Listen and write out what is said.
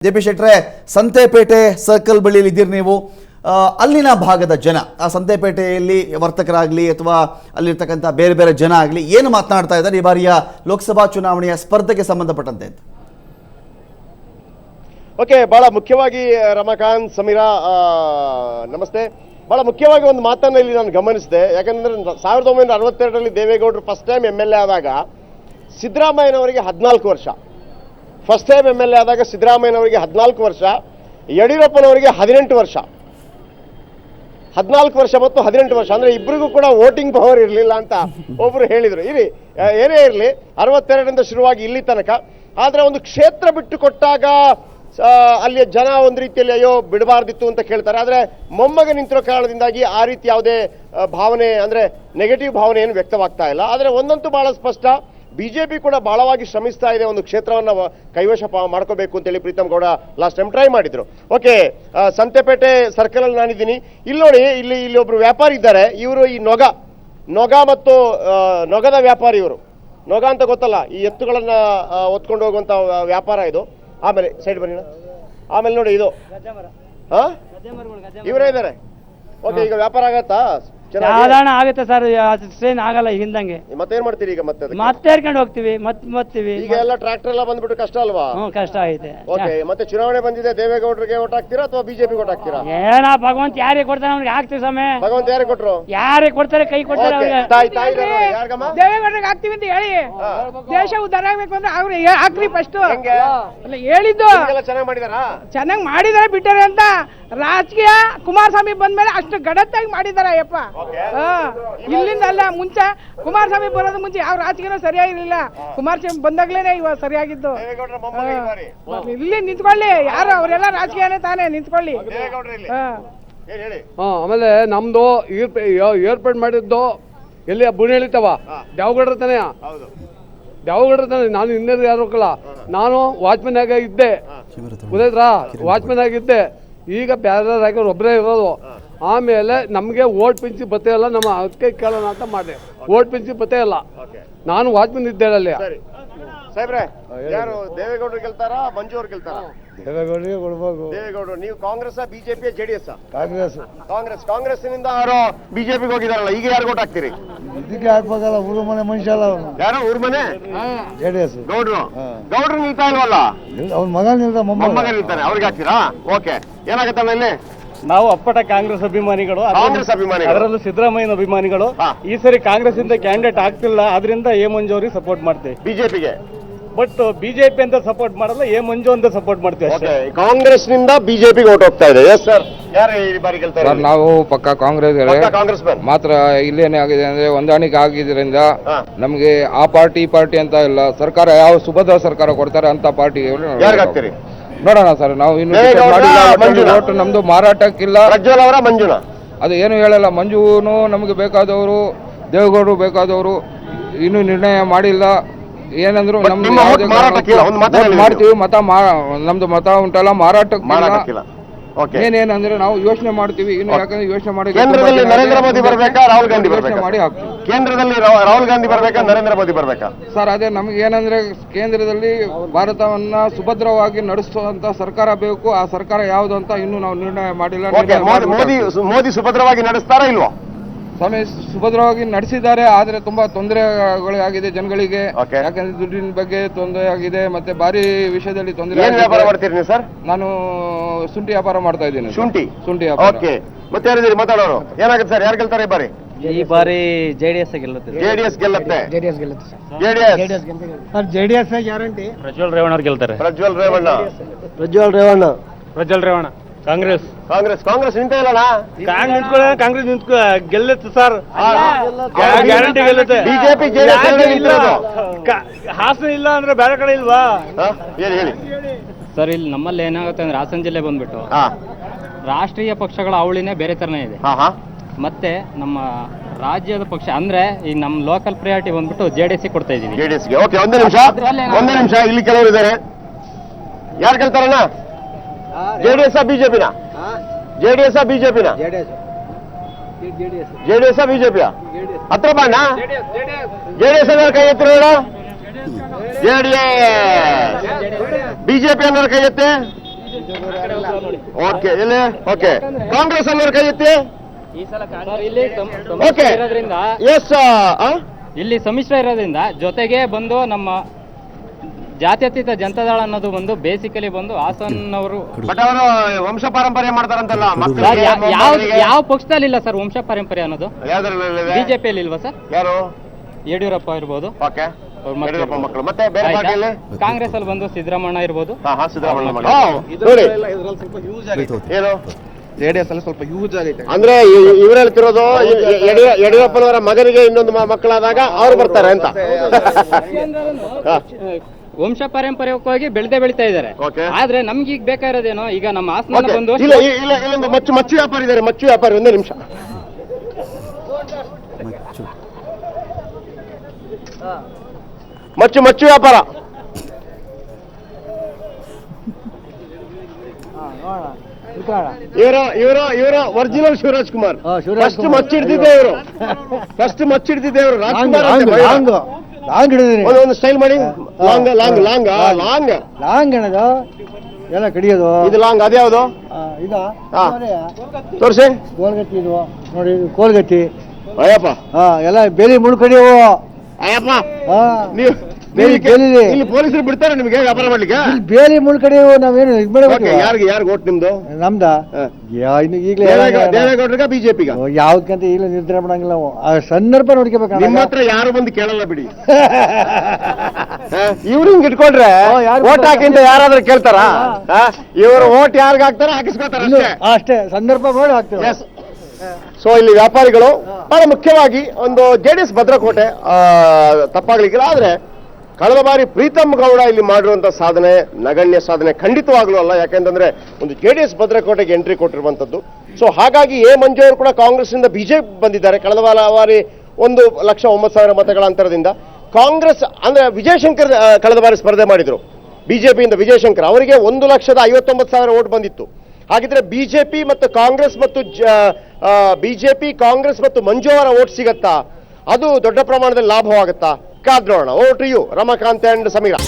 JP. ಶೆಟ್ರೆ, Santhepete circle ಬಳಿಯಲ್ಲಿ ಇದ್ದೀರಿ ನೀವು. ಅಲ್ಲಿನ ಭಾಗದ ಜನ, ಆ ಸಂತೆಪೇಟೆಯಲ್ಲಿ ವರ್ತಕರಾಗಲಿ ಅಥವಾ ಅಲ್ಲಿರ್ತಕ್ಕಂಥ ಬೇರೆ ಬೇರೆ ಜನ ಆಗಲಿ ಏನು ಮಾತನಾಡ್ತಾ ಇದ್ದಾರೆ ಈ ಬಾರಿಯ ಲೋಕಸಭಾ ಚುನಾವಣೆಯ ಸ್ಪರ್ಧೆಗೆ ಸಂಬಂಧಪಟ್ಟಂತೆ? ಓಕೆ, ಬಹಳ ಮುಖ್ಯವಾಗಿ ರಮಾಕಾಂತ್, ಸಮೀರಾ ನಮಸ್ತೆ. ಬಹಳ ಮುಖ್ಯವಾಗಿ ಒಂದು ಮಾತನ್ನು ಇಲ್ಲಿ ನಾನು ಗಮನಿಸಿದೆ. ಯಾಕಂದ್ರೆ 1962ರಲ್ಲಿ ದೇವೇಗೌಡರು ಫಸ್ಟ್ ಟೈಮ್ MLA ಆದಾಗ ಸಿದ್ದರಾಮಯ್ಯನವರಿಗೆ 14 ವರ್ಷ. ಫಸ್ಟ್ ಟೈಮ್ MLA ಆದಾಗ ಸಿದ್ದರಾಮಯ್ಯನವರಿಗೆ 14 ವರ್ಷ, ಯಡಿಯೂರಪ್ಪನವರಿಗೆ 18 ವರ್ಷ. 14 ವರ್ಷ ಮತ್ತು 18 ವರ್ಷ ಅಂದ್ರೆ ಇಬ್ಬರಿಗೂ ಕೂಡ ವೋಟಿಂಗ್ ಪವರ್ ಇರಲಿಲ್ಲ ಅಂತ ಒಬ್ರು ಹೇಳಿದ್ರು. ಏನೇ ಇರಲಿ 62ರಿಂದ ಶುರುವಾಗಿ ಇಲ್ಲಿ ತನಕ. ಆದ್ರೆ ಒಂದು ಕ್ಷೇತ್ರ ಬಿಟ್ಟು ಕೊಟ್ಟಾಗ ಅಲ್ಲಿಯ ಜನ ಒಂದು ರೀತಿಯಲ್ಲಿ ಅಯ್ಯೋ ಬಿಡಬಾರ್ದಿತ್ತು ಅಂತ ಕೇಳ್ತಾರೆ. ಆದ್ರೆ ಮೊಮ್ಮಗ ನಿಂತಿರೋ ಕಾರಣದಿಂದಾಗಿ ಆ ರೀತಿ ಯಾವುದೇ ಭಾವನೆ ಅಂದ್ರೆ ನೆಗೆಟಿವ್ ಭಾವನೆ ಏನು ವ್ಯಕ್ತವಾಗ್ತಾ ಇಲ್ಲ. ಆದ್ರೆ ಒಂದಂತೂ ಬಹಳ ಸ್ಪಷ್ಟ, ಬಿಜೆಪಿ ಕೂಡ ಬಹಳವಾಗಿ ಶ್ರಮಿಸ್ತಾ ಇದೆ ಒಂದು ಕ್ಷೇತ್ರವನ್ನು ಕೈವಶ ಮಾಡ್ಕೋಬೇಕು ಅಂತೇಳಿ Preetham Gowda last time try ಮಾಡಿದ್ರು. ಓಕೆ, ಸಂತೆಪೇಟೆ ಸರ್ಕಲ್ ಅಲ್ಲಿ ನಾನಿದ್ದೀನಿ. ಇಲ್ಲಿ ನೋಡಿ, ಇಲ್ಲಿ ಒಬ್ರು ವ್ಯಾಪಾರಿ ಇದ್ದಾರೆ. ಇವರು ಈ ನೊಗ ಮತ್ತು ನೊಗದ ವ್ಯಾಪಾರಿ. ಇವರು ನೊಗ ಅಂತ ಗೊತ್ತಲ್ಲ, ಈ ಎತ್ತುಗಳನ್ನ ಹೊತ್ಕೊಂಡು ಹೋಗುವಂತ ವ್ಯಾಪಾರ ಇದು. ಆಮೇಲೆ ಸೈಡ್ ಬನ್ನಿ. ಆಮೇಲೆ ನೋಡಿ ಇದು ಇವರೇ ಇದ್ದಾರೆ. ಓಕೆ, ಈಗ ವ್ಯಾಪಾರ ಆಗತ್ತಾ? ಸಾಧಾರಣ ಆಗುತ್ತೆ ಸರ್, ಅಷ್ಟೇನು ಆಗಲ್ಲ ಹಿಂದಂಗೆ. ಮತ್ತೇನ್ ಮಾಡ್ತೀರಿ ಈಗ? ಮತ್ತೆ ಹೇರ್ಕೊಂಡು ಹೋಗ್ತೀವಿ, ಮತ್ತೀವಿ. ಈಗ ಎಲ್ಲ ಟ್ರಾಕ್ಟರ್ ಎಲ್ಲ ಬಂದ್ಬಿಟ್ಟು ಕಷ್ಟ ಅಲ್ವಾ? ಕಷ್ಟ ಐತೆ. ಓಕೆ, ಮತ್ತೆ ಚುನಾವಣೆ ಬಂದಿದೆ, ದೇವೇಗೌಡರಿಗೆ ಓಟ್ ಹಾಕ್ತೀರಾ ಅಥವಾ ಬಿಜೆಪಿ ಓಟ್ ಹಾಕ್ತೀರಾ? ಏನ ಭಗವಂತ ಯಾರಿಗೆ ಕೊಡ್ತಾನೆ ಅವ್ನಿಗೆ ಹಾಕ್ತಿವಿ ಸಮಯ. ಭಗವಂತ ಯಾರಿಗೆ ಕೊಟ್ರು? ಯಾರಿಗೆ ಕೊಡ್ತಾರೆ ಕೈ ಕೊಡ್ತಾರೆ ಅವ್ರಿಗೆ. ದೇವೇಗೌಡರಿಗೆ ಹಾಕ್ತಿವಿ ಅಂತ ಹೇಳಿ ದೇಶ ಉದ್ಧಾರ ಆಗ್ಬೇಕು ಅಂದ್ರೆ ಅವ್ರು ಹಾಕ್ರಿ ಫಸ್ಟ್ ಹೇಳಿದ್ದು. ಚೆನ್ನಾಗಿ ಮಾಡಿದಾರಾ? ಚೆನ್ನಾಗಿ ಮಾಡಿದಾರೆ ಬಿಟ್ಟಾರೆ ಅಂತ. ರಾಜಕೀಯ ಕುಮಾರಸ್ವಾಮಿ ಬಂದ್ಮೇಲೆ ಅಷ್ಟು ಗಡತ್ತಾಗಿ ಮಾಡಿದಾರೆ ಯಪ್ಪ. ಇಲ್ಲಿಂದ ಅಲ್ಲ, ಮುಂಚೆ ಕುಮಾರಸ್ವಾಮಿ ಬರೋದು ಮುಂಚೆ ಯಾವ ರಾಜಕೀಯನೂ ಸರಿಯಾಗಿರ್ಲಿಲ್ಲ. ಕುಮಾರಸ್ವಾಮಿ ಬಂದಾಗ್ಲೇನೆ ಇವಾಗ ಸರಿಯಾಗಿದ್ದು. ಇಲ್ಲಿ ನಿಂತ್ಕೊಳ್ಳಿ, ಯಾರು ಅವರೆಲ್ಲ ರಾಜಕೀಯನೇ ತಾನೇ, ನಿಂತ್ಕೊಳ್ಳಿ. ಆಮೇಲೆ ನಮ್ದು ಏರ್ಪಾಡು ಮಾಡಿದ್ದು ಎಲ್ಲಿ ಬುಣಿ ಹೇಳಿತವ ದ್ಯಾವಗಡ್ರ ತಾನೆ. ದ್ಯಾವಗಡ್ರ ತಾನೆ. ನಾನು ಇನ್ನೇನು ಯಾರು ಹೋಗಲ್ಲ. ನಾನು ವಾಚ್ಮನ್ ಆಗ ಇದ್ದೆ, ಗೊತ್ತಾಯ್ತಾ? ವಾಚ್ಮನ್ ಆಗಿದ್ದೆ. ಈಗ ಬೇರೆ ಒಬ್ಬರೇ ಇರೋದು. ಆಮೇಲೆ ನಮಗೆ ಓಟ್ ಪಿಂಚಿ ಬತ್ತೇ ಇಲ್ಲ. ನಮ್ಮ ಅದಕ್ಕೆ ಕೇಳೋಣ ಅಂತ ಮಾಡಿದೆ. ಓಟ್ ಪಿಂಚಿ ಬತ್ತೇ ಇಲ್ಲ. ನಾನು ವಾಚ್ಮನ್ ಇದ್ದೆ ಅಲ್ಲಿ. ಸಾಹೇಬ್ರೆ, ಯಾರು ದೇವೇಗೌಡರು ಗೆಲ್ತಾರಾ ಮಂಜು ಅವ್ರು ಗೆಲ್ತಾರಾ? ದೇವೇಗೌಡರಿಗೆ ಕೊಡ್ಬೇಕು. ದೇವೇಗೌಡರು. ನೀವು ಕಾಂಗ್ರೆಸ್, ಬಿಜೆಪಿ, ಜೆಡಿಎಸ್? ಕಾಂಗ್ರೆಸ್. ಕಾಂಗ್ರೆಸ್ನಿಂದ ಯಾರು ಬಿಜೆಪಿಗೆ ಹೋಗಿದಾರಲ್ಲ, ಈಗ ಯಾರು ಓಟ್ ಹಾಕ್ತೀರಿ? ಇದಕ್ಕೆ ಹಾಕ್ಬೇಕಲ್ಲ, ಊರು ಮನೆ ಮನುಷ್ಯ ಅಲ್ಲ ಅವನು. ಯಾರು ಊರ್ ಮನೆ? ಜೆಡಿಎಸ್. ಗೌಡ್ರು ನಿಲ್ತಾ ಇಲ್ವಲ್ಲ? ಅವ್ನ ಮಗ ನಿಲ್ದ, ಮೊಮ್ಮಗ ನಿಲ್ತಾನೆ. ಅವ್ರಿಗೆ ಹಾಕ್ತೀರಾ? ಓಕೆ, ಏನಾಗತ್ತಲ್ಲ ಇಲ್ಲಿ? ನಾವು ಅಪ್ಪಟ ಕಾಂಗ್ರೆಸ್ ಅಭಿಮಾನಿಗಳು, ಅದರಲ್ಲೂ ಸಿದ್ದರಾಮಯ್ಯನ ಅಭಿಮಾನಿಗಳು. ಈ ಸರಿ ಕಾಂಗ್ರೆಸ್ ಇಂದ ಕ್ಯಾಂಡಿಡೇಟ್ ಆಗ್ತಿಲ್ಲ, ಅದರಿಂದ ಎ ಮಂಜು ಅವ್ರಿಗೆ ಸಪೋರ್ಟ್ ಮಾಡ್ತೀವಿ. ಬಿಜೆಪಿಗೆ ಬಟ್ ಬಿಜೆಪಿ ಅಂತ ಸಪೋರ್ಟ್ ಮಾಡಲ್ಲ, ಎ ಮಂಜು ಅಂತ ಸಪೋರ್ಟ್ ಮಾಡ್ತೀವಿ ಅಷ್ಟೇ. ಕಾಂಗ್ರೆಸ್ ನಿಂದ ಬಿಜೆಪಿಗೆ ಓಟ್ ಹೋಗ್ತಾ ಇದೆ. ಎಸ್ ಸರ್, ಯಾರು ಈ ಬಾರಿ ಗೆಲ್ತಾರೆ? ನಾವು ಪಕ್ಕ ಕಾಂಗ್ರೆಸ್ ಮಾತ್ರ. ಇಲ್ಲೇನೇ ಆಗಿದೆ ಅಂದ್ರೆ ಹೊಂದಾಣಿಕೆ ಆಗಿದ್ರಿಂದ ನಮ್ಗೆ ಆ ಪಾರ್ಟಿ ಈ ಪಾರ್ಟಿ ಅಂತ ಇಲ್ಲ. ಸರ್ಕಾರ ಯಾವ ಸುಭದ್ರ ಸರ್ಕಾರ ಕೊಡ್ತಾರೆ ಅಂತ ಪಾರ್ಟಿ ಯಾರಿಗೆ ಹಾಕ್ತೀರಿ? ನೋಡೋಣ ಸರ್, ನಾವು ಇನ್ನು ಓಟ್ ನಮ್ದು ಮಾರಾಟಕ್ಕಿಲ್ಲ. ಪ್ರಜ್ವಲ್ ಅವರ ಮಂಜುನ ಅದು ಏನು ಹೇಳಲ್ಲ. ಮಂಜುನು ನಮಗೆ ಬೇಕಾದವರು, ದೇವೇಗೌಡರು ಬೇಕಾದವರು. ಇನ್ನೂ ನಿರ್ಣಯ ಮಾಡಿಲ್ಲ. ಏನಂದ್ರು ನಮ್ದು ಮಾಡ್ತೀವಿ, ನಮ್ದು ಮತ ಉಂಟಲ್ಲ, ಮಾರಾಟಕ್ಕಿಲ್ಲ. ಏನೇನಂದ್ರೆ ನಾವು ಯೋಚನೆ ಮಾಡ್ತೀವಿ. ಇನ್ನು ಯಾಕಂದ್ರೆ ಯೋಚನೆ ಮಾಡಿ ಕೇಂದ್ರದಲ್ಲಿ ನರೇಂದ್ರ ಮೋದಿ ಬರ್ಬೇಕಾ, ರಾಹುಲ್ ಗಾಂಧಿ ಬರ್ಬೇಕಾ? ಮಾಡಿ ಹಾಕ್ತೀವಿ. ಕೇಂದ್ರದಲ್ಲಿ ರಾಹುಲ್ ಗಾಂಧಿ ಬರ್ಬೇಕಾ, ನರೇಂದ್ರ ಮೋದಿ ಬರ್ಬೇಕಾ? ಸರ್, ಅದೇ ನಮ್ಗೆ ಏನಂದ್ರೆ ಕೇಂದ್ರದಲ್ಲಿ ಭಾರತವನ್ನ ಸುಭದ್ರವಾಗಿ ನಡೆಸುವಂತ ಸರ್ಕಾರ ಬೇಕು. ಆ ಸರ್ಕಾರ ಯಾವುದು ಅಂತ ಇನ್ನೂ ನಾವು ನಿರ್ಣಯ ಮಾಡಿಲ್ಲ. ಮೋದಿ ಸುಭದ್ರವಾಗಿ ನಡೆಸ್ತಾರಾ ಇಲ್ವಾ? ಸ್ವಾಮಿ, ಸುಭದ್ರವಾಗಿ ನಡೆಸಿದ್ದಾರೆ. ಆದ್ರೆ ತುಂಬಾ ತೊಂದರೆಗಳಾಗಿದೆ ಜನಗಳಿಗೆ. ಯಾಕಂದ್ರೆ ದುಡ್ಡಿನ ಬಗ್ಗೆ ತೊಂದರೆ ಆಗಿದೆ, ಮತ್ತೆ ಬಾರಿ ವಿಷಯದಲ್ಲಿ ತೊಂದರೆ. ವ್ಯಾಪಾರ ಮಾಡ್ತೀರಿ ಸರ್? ನಾನು ಶುಂಠಿ ವ್ಯಾಪಾರ ಮಾಡ್ತಾ ಇದ್ದೀನಿ. ಶುಂಠಿ ವ್ಯಾಪಾರ. ಓಕೆ, ಮತ್ತೆ ಯಾರಿದ್ದೀರಿ ಮಾತಾಡೋರು? ಏನಾಗುತ್ತೆ ಸರ್, ಯಾರು ಗೆಲ್ತಾರೆ ಈ ಬಾರಿ? ಈ ಬಾರಿ ಜೆಡಿಎಸ್ ಗೆಲ್ಲುತ್ತೆ. ಜೆಡಿಎಸ್ ಗೆಲ್ಲುತ್ತೆ. JDS guarantee. ಪ್ರಜ್ವಲ್ ರೇವಣ್ಣ ಅವ್ರು ಗೆಲ್ತಾರೆ. ಪ್ರಜ್ವಲ್ ರೇವಣ್ಣ. ಕಾಂಗ್ರೆಸ್ ನಿಂತ ಇಲ್ಲಣ್ಣ. ಕಾಂಗ್ರೆಸ್ ಗೆಲ್ಲುತ್ತೆ ಸರ್, ಗ್ಯಾರಂಟಿ ಗೆಲ್ಲುತ್ತೆ. ಬಿಜೆಪಿ ಹಾಸನ ಇಲ್ಲ ಅಂದ್ರೆ ಬೇರೆ ಕಡೆ ಇಲ್ವಾ? ಹೇಳಿ ಸರ್, ಇಲ್ಲಿ ನಮ್ಮಲ್ಲಿ ಏನಾಗುತ್ತೆ ಅಂದ್ರೆ ಹಾಸನ ಜಿಲ್ಲೆ ಬಂದ್ಬಿಟ್ಟು ರಾಷ್ಟ್ರೀಯ ಪಕ್ಷಗಳ ಅವಳಿನೇ ಬೇರೆ ತರನೇ ಇದೆ. ಮತ್ತೆ ನಮ್ಮ ರಾಜ್ಯದ ಪಕ್ಷ ಅಂದ್ರೆ ಈ ನಮ್ಮ ಲೋಕಲ್ ಪ್ರಯಾರಿಟಿ ಬಂದ್ಬಿಟ್ಟು ಜೆಡಿಎಸ್ ಕೊಡ್ತಾ ಇದೀವಿ. ಜೆಡಿಎಸ್ಗೆ. ಓಕೆ, ಒಂದೇ ನಿಮಿಷ. ಇಲ್ಲಿ ಕೆಲವರು ಇದ್ದಾರೆ. ಯಾರು ಗೆಲ್ತಾರಣ್ಣ? ಜೆಡಿಎಸ್ ಬಿಜೆಪಿನ? ಬಿಜೆಪಿಯ ಹತ್ರ ಬಣ್ಣ. ಜೆಡಿಎಸ್ ಅನ್ನೋರು ಕೈ ಎತ್ತಿರೋಣ. ಜೆಡಿಎಸ್. ಬಿಜೆಪಿ ಅನ್ನೋರು ಕೈ ಎತ್ತೆ. ಓಕೆ ಇಲ್ಲಿ ಓಕೆ ಕಾಂಗ್ರೆಸ್ ಅನ್ನೋರು ಕೈ ಎತ್ತಿ ಈ ಸಲ ಇಲ್ಲಿ ಓಕೆ ಇರೋದ್ರಿಂದ ಎಸ್ ಇಲ್ಲಿ ಸಮ್ಮಿಶ್ರ ಇರೋದ್ರಿಂದ ಜೊತೆಗೆ ಬಂದು ನಮ್ಮ ಜಾತ್ಯತೀತ ಜನತಾದಳ ಅನ್ನೋದು ಒಂದು ಬೇಸಿಕಲಿ ಬಂದು ಹಾಸನ್ನವರು ಬಟ್ ಅವರು ವಂಶ ಪಾರಂಪರ್ಯ ಮಾಡ್ತಾರಂತಲ್ಲ ಯಾವ ಪಕ್ಷದಲ್ಲಿ ಇಲ್ಲ ಸರ್ ವಂಶ ಪಾರಂಪರ್ಯ ಅನ್ನೋದು ಬಿಜೆಪಿಯಲ್ಲಿ ಇಲ್ವಾ ಸರ್ ಯಾರು ಯಡಿಯೂರಪ್ಪ ಇರ್ಬೋದು ಓಕೆ ಮಕ್ಕಳು ಮತ್ತೆ ಬೇರೆ ಪಾರ್ಟಿಯಲ್ಲಿ ಕಾಂಗ್ರೆಸ್ ಅಲ್ಲಿ ಬಂದು ಸಿದ್ದರಾಮಣ್ಣ ಇರ್ಬೋದು ನೋಡಿ ಏನು ಜೆಡಿಎಸ್ ಅಲ್ಲಿ ಸ್ವಲ್ಪ ಯೂಸ್ ಆಗೈತೆ ಅಂದ್ರೆ ಇವ್ರು ಹೇಳ್ತಿರೋದು ಯಡಿಯೂರಪ್ಪನವರ ಮಗನಿಗೆ ಇನ್ನೊಂದು ಮಕ್ಕಳಾದಾಗ ಅವ್ರು ಬರ್ತಾರೆ ಅಂತ ವಂಶ ಪಾರಂಪರ್ಯವಾಗಿ ಬೆಳೀತಾ ಇದ್ದಾರೆ. ಆದ್ರೆ ನಮ್ಗೆ ಈಗ ಬೇಕಾಗಿರೋದೇನೋ ಈಗ ನಮ್ಮ ಹಾಸನ ಬಂದು ಇಲ್ಲೊಂದು ಮಚ್ಚು ವ್ಯಾಪಾರಿ ಇದ್ದಾರೆ. ಮಚ್ಚು ವ್ಯಾಪಾರಿ ಒಂದೇ ನಿಮಿಷ. ಮಚ್ಚು ವ್ಯಾಪಾರ ಇವರು ಒರಿಜಿನಲ್ ಶಿವರಾಜ್ ಕುಮಾರ್. ಫಸ್ಟ್ ಮಚ್ಚಿಡ್ತಿದ್ದೆ ಇವರು ರಾಜ್ಕುಮಾರ್ ಒಂದು ಸ್ಟೈಲ್ ಮಾಡಿ long long long long long ಏನದು ಎಲ್ಲ ಕಡಿಯೋದು ಇದು ಲಾಂಗ್ ಅದ್ಯಾವುದು ತೋರಿಸಿ. ಕೋಲ್ಗತ್ತಿ ಇದು ನೋಡಿ, ಕೋಲ್ಗತ್ತಿ ಅಯ್ಯಪ್ಪ ಎಲ್ಲ ಬೇಲಿ ಮುಳು ಕಡಿಯವು. ಅಯ್ಯಪ್ಪ ನೀವು ಇಲ್ಲಿ ಪೊಲೀಸರು ಬಿಡ್ತಾರೆ ನಿಮಗೆ ವ್ಯಾಪಾರ ಮಾಡ್ಲಿಕ್ಕೆ? ಬೇಲಿ ಮುಳು ಕಡಿಯವು. ನಾವೇನು ಇದು ಮಾಡಬೇಕು? ಯಾರಿಗೆ ಓಟ್ ನಿಮ್ದು? ನಮ್ದ ಈಗಲೇ ದೇವೇಗೌಡರಿಗ ಬಿಜೆಪಿಗ ಯಾವ್ದಕ್ಕಂತ ಈಗಲೇ ನಿರ್ಧಾರ ಮಾಡಂಗಿಲ್ಲ ನಾವು. ಆ ಸಂದರ್ಭ ನೋಡ್ಕೋಬೇಕು. ನಿಮ್ಮ ಹತ್ರ ಯಾರು ಬಂದು ಕೇಳಲ್ಲ ಬಿಡಿ. ಇವ್ರು ಹಿಂಗ್ ಇಟ್ಕೊಂಡ್ರೆ ಓಟ್ ಹಾಕಿಂತ ಯಾರಾದ್ರೂ ಕೇಳ್ತಾರ? ಇವರು ಓಟ್ ಯಾರಿಗ ಹಾಕ್ತಾರ ಹಾಕಿಸ್ಕೋತಾರ ಅಷ್ಟೇ. ಸಂದರ್ಭ ನೋಡಿ ಹಾಕ್ತೇವೆ. ಸೊ ಇಲ್ಲಿ ವ್ಯಾಪಾರಿಗಳು ಬಹಳ ಮುಖ್ಯವಾಗಿ ಒಂದು ಜೆಡಿಎಸ್ ಭದ್ರಕೋಟೆ ತಪ್ಪಾಗ್ಲಿಕ್ಕಿಲ್ಲ. ಆದ್ರೆ ಕಳೆದ ಬಾರಿ ಪ್ರೀತಮ್ ಗೌಡ ಇಲ್ಲಿ ಮಾಡಿರುವಂತ ಸಾಧನೆ ನಗಣ್ಯ ಸಾಧನೆ ಖಂಡಿತವಾಗ್ಲೂ ಅಲ್ಲ. ಯಾಕೆಂತಂದ್ರೆ ಒಂದು ಜೆಡಿಎಸ್ ಭದ್ರಕೋಟೆಗೆ ಎಂಟ್ರಿ ಕೊಟ್ಟಿರುವಂತದ್ದು. ಸೊ ಹಾಗಾಗಿ ಎ ಮಂಜು ಅವರು ಕೂಡ ಕಾಂಗ್ರೆಸ್ ನಿಂದ ಬಿಜೆಪಿ ಬಂದಿದ್ದಾರೆ. ಕಳೆದ ಬಾರಿ 1,09,000 ಮತಗಳ ಅಂತರದಿಂದ. ಕಾಂಗ್ರೆಸ್ ಅಂದ್ರೆ ವಿಜಯಶಂಕರ್ ಕಳೆದ ಬಾರಿ ಸ್ಪರ್ಧೆ ಮಾಡಿದ್ರು ಬಿಜೆಪಿಯಿಂದ. ವಿಜಯಶಂಕರ್ ಅವರಿಗೆ 1,59,000 ಓಟ್ ಬಂದಿತ್ತು. ಹಾಗಿದ್ರೆ ಬಿಜೆಪಿ ಮತ್ತು ಕಾಂಗ್ರೆಸ್ ಮತ್ತು ಮಂಜು ಅವರ ಓಟ್ ಸಿಗತ್ತಾ? ಅದು ದೊಡ್ಡ ಪ್ರಮಾಣದಲ್ಲಿ ಲಾಭವಾಗುತ್ತಾ? ಕಾದ್ ನೋಡೋಣ. Over to you Ramakant and Sameera.